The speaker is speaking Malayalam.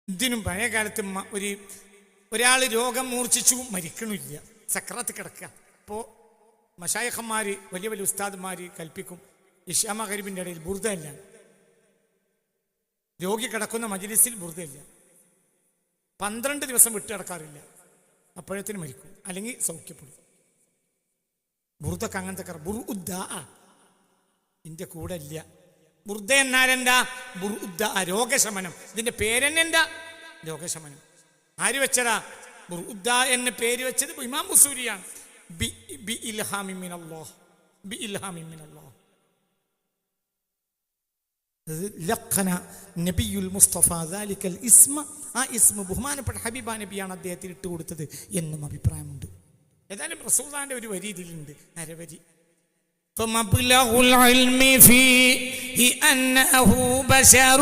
ഇതിനും പഴയ കാലത്ത് ഒരാൾ രോഗം മൂർച്ഛിച്ചു മരിക്കണില്ല, സക്രാത്ത് കിടക്കുക. അപ്പോൾ മശായിഖന്മാർ, വലിയ വലിയ ഉസ്താദ്മാർ കൽപ്പിക്കും ഇശാ മഗ്‌രിബിൻ്റെ ഇടയിൽ ബുർദയില്ല, രോഗി കിടക്കുന്ന മജ്‌ലിസിൽ ബുർദയില്ല, 12 ദിവസം വിട്ടു കിടക്കാറില്ല, അപ്പോഴത്തേന് മരിക്കും അല്ലെങ്കിൽ സൗഖ്യപ്പെടും. ബുർദക്ക് അങ്ങനത്തെ ബുർഉദ്ദ ഇതിൻ്റെ കൂടെ ഇല്ല. ബുർദ എന്നാലെന്താ? ബുർഉദ്ദ, രോഗശമനം. ഇതിൻ്റെ പേരെന്നെ എന്താ? രോഗശമനം. ആര് വെച്ചതാ? ബുർഉദ്ദ എന്ന പേര് വെച്ചത് ഇമാം ബുസൂരിയാണ്. ബി ഇൽഹാമി മിനല്ലാഹ്, ബി ഇൽഹാമി മിനല്ലാഹ്. ലഖന നബിയുൽ മുസ്തഫ ദാലിക്കൽ ഇസ്മ, ആ ഇസ്മ ബഹുമാനപ്പെട്ട ഹബീബ നബിയാണ് അദ്ദേഹത്തിന് ഇട്ട് കൊടുത്തത് എന്നും അഭിപ്രായമുണ്ട്. ഏതായാലും റസൂലുള്ളാഹിന്റെ ഒരു വരി ഇതിലുണ്ട്, അരവരി. فمبلغ العلم فيه أنه بشر